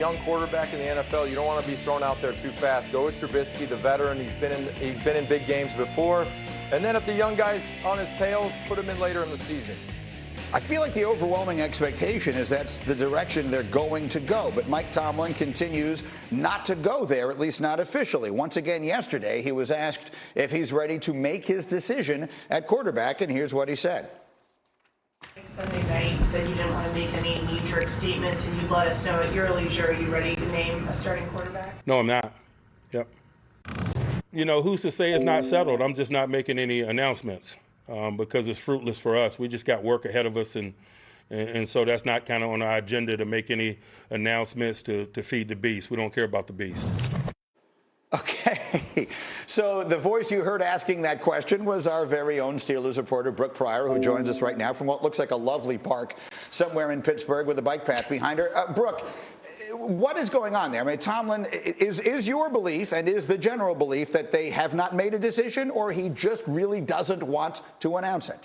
Young quarterback in the NFL, you don't want to be thrown out there too fast. Go with Trubisky, the veteran. He's been in big games before. And then if the young guy's on his tail, put him in later in the season. I feel like the overwhelming expectation is that's the direction they're going to go. But Mike Tomlin continues not to go there, at least not officially. Once again yesterday, he was asked if he's ready to make his decision at quarterback, and here's what he said. Sunday night, you said you didn't want to make any knee-jerk statements, and you'd let us know at your leisure. Are you ready to name a starting quarterback? No, I'm not. Yep. You know, who's to say it's not settled? I'm just not making any announcements because it's fruitless for us. We just got work ahead of us, and so that's not kind of on our agenda to make any announcements to feed the beast. We don't care about the beast. Okay, so the voice you heard asking that question was our very own Steelers reporter, Brooke Pryor, who joins us right now from what looks like a lovely park somewhere in Pittsburgh with a bike path behind her. Brooke, what is going on there? I mean, Tomlin, is your belief and is the general belief that they have not made a decision, or he just really doesn't want to announce it?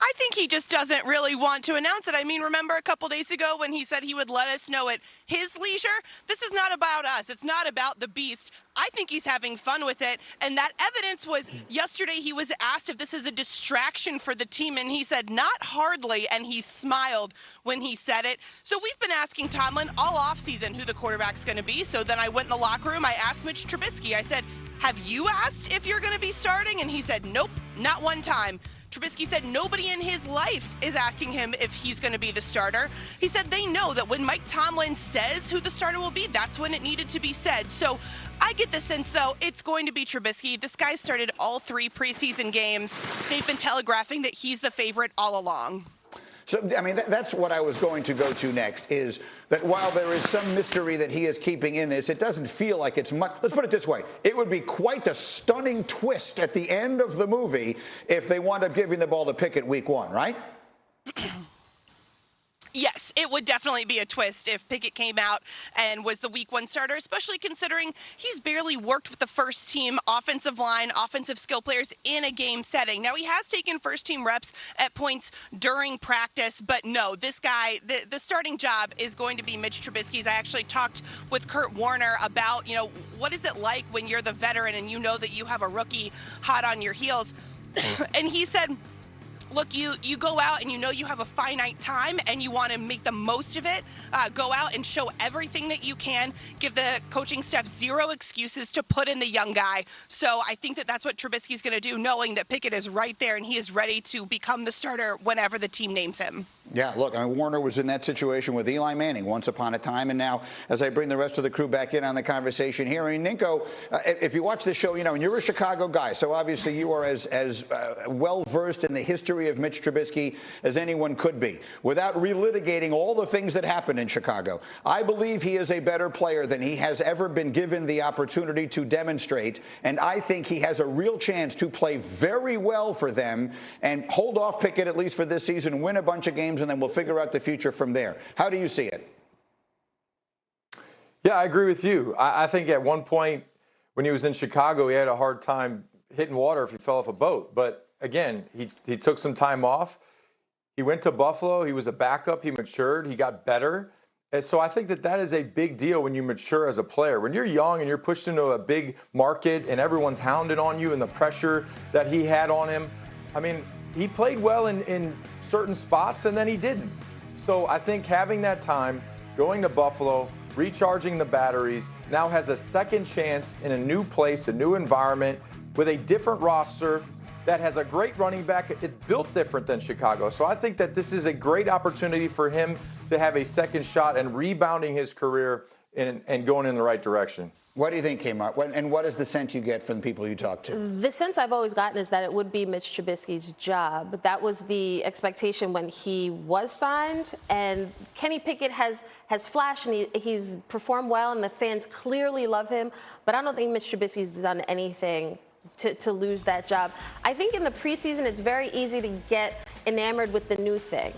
I think he just doesn't really want to announce it. I mean, remember a couple days ago when he said he would let us know at his leisure? This is not about us. It's not about the beast. I think he's having fun with it. And that evidence was yesterday he was asked if this is a distraction for the team, and he said, not hardly, and he smiled when he said it. So we've been asking Tomlin all offseason who the quarterback's going to be. So then I went in the locker room. I asked Mitch Trubisky. I said, have you asked if you're going to be starting? And he said, nope, not one time. Trubisky said nobody in his life is asking him if he's going to be the starter. He said they know that when Mike Tomlin says who the starter will be, that's when it needed to be said. So I get the sense, though, it's going to be Trubisky. This guy started all 3 preseason games. They've been telegraphing that he's the favorite all along. So, I mean, that's what I was going to go to next, is that while there is some mystery that he is keeping in this, it doesn't feel like it's much. Let's put it this way. It would be quite a stunning twist at the end of the movie if they wound up giving the ball to Pickett week 1, right? Yes, it would definitely be a twist if Pickett came out and was the week 1 starter, especially considering he's barely worked with the first team offensive line, offensive skill players in a game setting. Now, he has taken first team reps at points during practice, but no, this guy, the starting job is going to be Mitch Trubisky's. I actually talked with Kurt Warner about, you know, what is it like when you're the veteran and you know that you have a rookie hot on your heels? And he said, look, you go out and you know you have a finite time and you want to make the most of it. Go out and show everything that you can. Give the coaching staff 0 excuses to put in the young guy. So I think that that's what Trubisky's going to do, knowing that Pickett is right there and he is ready to become the starter whenever the team names him. Yeah, look, I mean, Warner was in that situation with Eli Manning once upon a time, and now as I bring the rest of the crew back in on the conversation here, I mean, Ninko, if you watch the show, you know, and you're a Chicago guy, so obviously you are as well-versed in the history of Mitch Trubisky as anyone could be. Without relitigating all the things that happened in Chicago, I believe he is a better player than he has ever been given the opportunity to demonstrate, and I think he has a real chance to play very well for them and hold off Pickett at least for this season, win a bunch of games, and then we'll figure out the future from there. How do you see it? Yeah, I agree with you. I think at one point when he was in Chicago, he had a hard time hitting water if he fell off a boat. But again, he took some time off. He went to Buffalo. He was a backup. He matured. He got better. And so I think that is a big deal when you mature as a player. When you're young and you're pushed into a big market and everyone's hounding on you and the pressure that he had on him, I mean, he played well in certain spots and then he didn't. So I think having that time, going to Buffalo, recharging the batteries, now has a second chance in a new place, a new environment, with a different roster that has a great running back. It's built different than Chicago. So I think that this is a great opportunity for him to have a second shot and rebounding his career and going in the right direction. What do you think, Kmart? And what is the sense you get from the people you talk to? The sense I've always gotten is that it would be Mitch Trubisky's job. That was the expectation when he was signed. And Kenny Pickett has flashed and he's performed well, and the fans clearly love him. But I don't think Mitch Trubisky's done anything to lose that job. I think in the preseason, it's very easy to get enamored with the new thing.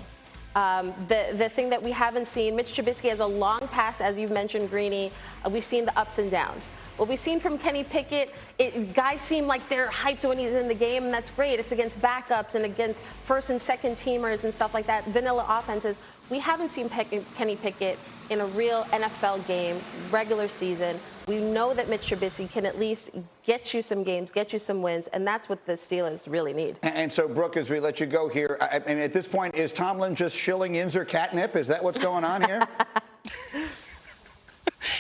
The thing that we haven't seen, Mitch Trubisky has a long past, as you've mentioned, Greeny. We've seen the ups and downs. What we've seen from Kenny Pickett, guys seem like they're hyped when he's in the game, and that's great. It's against backups and against first and second teamers and stuff like that, vanilla offenses. We haven't seen Kenny Pickett in a real NFL game, regular season. We know that Mitch Trubisky can at least get you some games, get you some wins, and that's what the Steelers really need. And so, Brooke, as we let you go here, I mean, at this point, is Tomlin just shilling Inzer catnip? Is that what's going on here?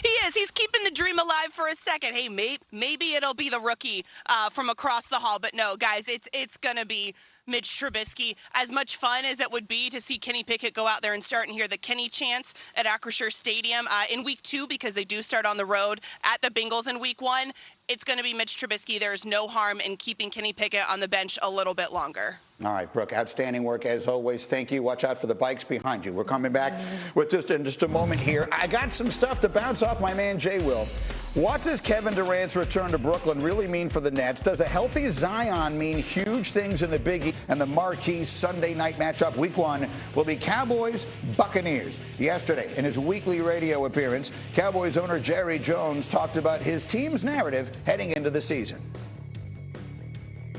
He is. He's keeping the dream alive for a second. Hey, maybe it'll be the rookie from across the hall. But no, guys, it's going to be Mitch Trubisky. As much fun as it would be to see Kenny Pickett go out there and start and hear the Kenny chants at Acrisure Stadium in week 2, because they do start on the road at the Bengals in week 1, it's going to be Mitch Trubisky. There's no harm in keeping Kenny Pickett on the bench a little bit longer. All right, Brooke, outstanding work as always. Thank you. Watch out for the bikes behind you. We're coming back with in just a moment here. I got some stuff to bounce off my man Jay Will. What does Kevin Durant's return to Brooklyn really mean for the Nets? Does a healthy Zion mean huge things in the Big East? And the marquee Sunday night matchup, week 1, will be Cowboys-Buccaneers. Yesterday, in his weekly radio appearance, Cowboys owner Jerry Jones talked about his team's narrative heading into the season.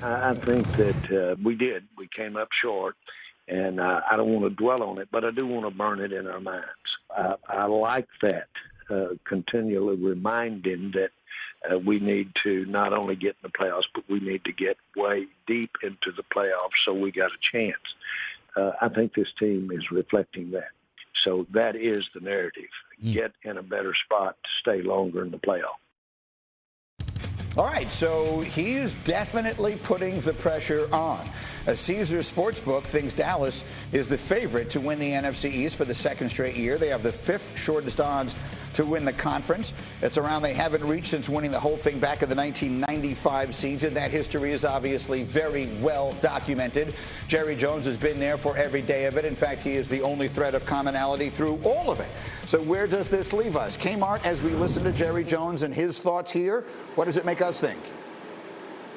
I think that we did. We came up short, and I don't want to dwell on it, but I do want to burn it in our minds. I like that. Continually reminding that we need to not only get in the playoffs, but we need to get way deep into the playoffs so we got a chance. I think this team is reflecting that. So that is the narrative. Get in a better spot to stay longer in the playoffs. All right, so he's definitely putting the pressure on. Caesars Sportsbook thinks Dallas is the favorite to win the NFC East for the second straight year. They have the 5th shortest odds to win the conference. It's a round they haven't reached since winning the whole thing back in the 1995 season. That history is obviously very well documented. Jerry Jones has been there for every day of it. In fact, he is the only thread of commonality through all of it. So where does this leave us? Kmart, as we listen to Jerry Jones and his thoughts here, what does it make us think?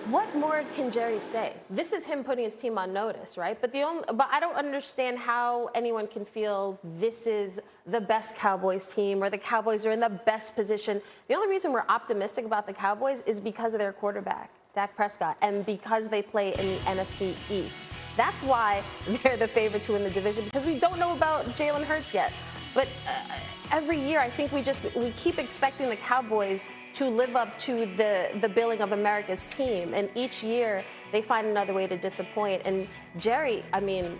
What more can Jerry say? This is him putting his team on notice, right? But I don't understand how anyone can feel this is the best Cowboys team or the Cowboys are in the best position. The only reason we're optimistic about the Cowboys is because of their quarterback, Dak Prescott, and because they play in the NFC East. That's why they're the favorite to win the division, because we don't know about Jalen Hurts yet. But every year, I think we keep expecting the Cowboys to live up to the billing of America's team. And each year, they find another way to disappoint. And Jerry, I mean,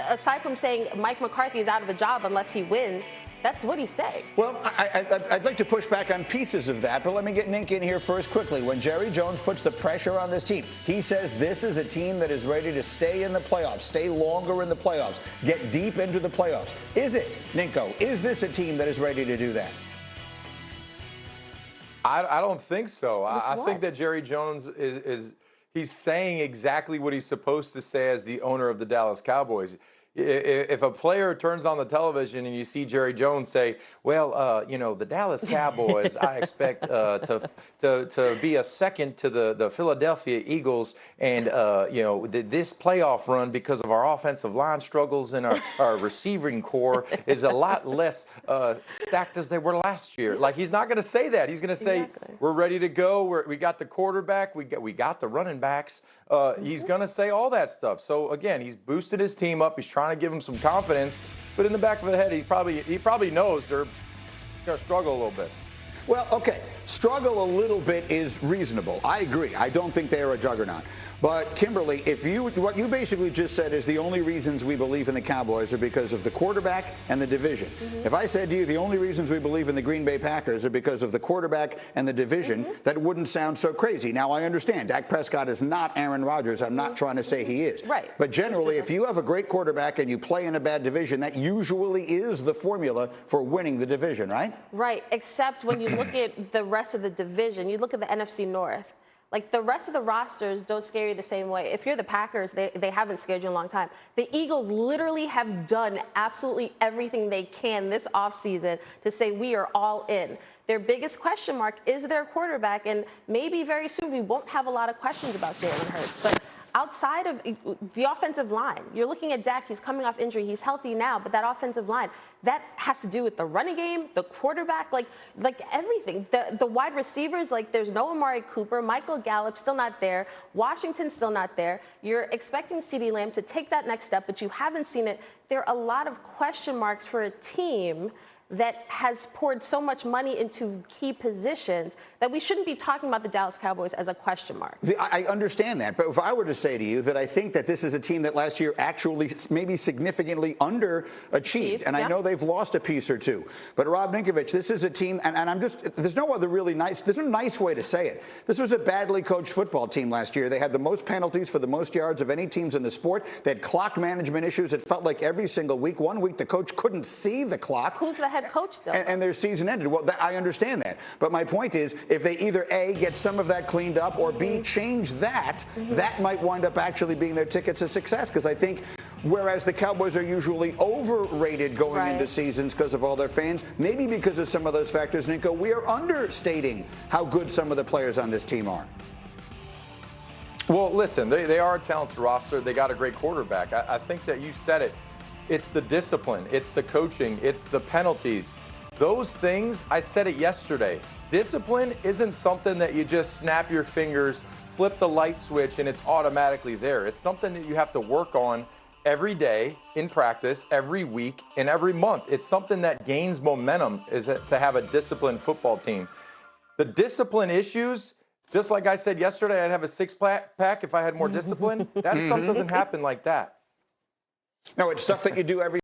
aside from saying Mike McCarthy is out of a job unless he wins, that's what he's saying. Well, I'd like to push back on pieces of that, but let me get Nink in here first quickly. When Jerry Jones puts the pressure on this team, he says this is a team that is ready to stay in the playoffs, stay longer in the playoffs, get deep into the playoffs. Is it, Ninko, is this a team that is ready to do that? I don't think so. I think that Jerry Jones he's saying exactly what he's supposed to say as the owner of the Dallas Cowboys. If a player turns on the television and you see Jerry Jones say, well, the Dallas Cowboys, I expect to be a second to the Philadelphia Eagles and, this playoff run because of our offensive line struggles and our receiving core is a lot less stacked as they were last year. Like, he's not going to say that. He's going to say, we're ready to go. We got the quarterback. We got the running backs. He's going to say all that stuff. So, again, he's boosted his team up. He's trying to give him some confidence. But in the back of the head, he probably knows they're going to struggle a little bit. Well, okay, struggle a little bit is reasonable. I agree. I don't think they are a juggernaut. But, Kimberly, what you basically just said is the only reasons we believe in the Cowboys are because of the quarterback and the division. If I said to you the only reasons we believe in the Green Bay Packers are because of the quarterback and the division, that wouldn't sound so crazy. Now, I understand Dak Prescott is not Aaron Rodgers. I'm not trying to say he is. Right. But generally, if you have a great quarterback and you play in a bad division, that usually is the formula for winning the division, right? Right, except when you look at the rest of the division, you look at the NFC North. Like, the rest of the rosters don't scare you the same way. If you're the Packers, they haven't scared you in a long time. The Eagles literally have done absolutely everything they can this offseason to say we are all in. Their biggest question mark is their quarterback, and maybe very soon we won't have a lot of questions about Jalen Hurts. But outside of the offensive line. You're looking at Dak, he's coming off injury, he's healthy now, but that offensive line, that has to do with the running game, the quarterback, like everything. The wide receivers, like there's no Amari Cooper, Michael Gallup still not there, Washington still not there. You're expecting CeeDee Lamb to take that next step, but you haven't seen it. There are a lot of question marks for a team that has poured so much money into key positions that we shouldn't be talking about the Dallas Cowboys as a question mark. I understand that, but if I were to say to you that I think that this is a team that last year actually maybe significantly underachieved, and I know they've lost a piece or two, but Rob Ninkovich, this is a team, and I'm just, there's no nice way to say it. This was a badly coached football team last year. They had the most penalties for the most yards of any teams in the sport. They had clock management issues. It felt like every single week. One week the coach couldn't see the clock. Who's the head coach though? And their season ended. Well, I understand that. But my point is, if they either A, get some of that cleaned up, or B, change that, that might wind up actually being their ticket to success. Because I think, whereas the Cowboys are usually overrated going into seasons because of all their fans, maybe because of some of those factors, Nico, we are understating how good some of the players on this team are. Well, listen, they are a talented roster. They got a great quarterback. I think that you said it. It's the discipline. It's the coaching. It's the penalties. Those things, I said it yesterday. Discipline isn't something that you just snap your fingers, flip the light switch, and it's automatically there. It's something that you have to work on every day in practice, every week, and every month. It's something that gains momentum, is to have a disciplined football team. The discipline issues, just like I said yesterday, I'd have a six-pack if I had more discipline. That stuff doesn't happen like that. No, it's stuff that you do every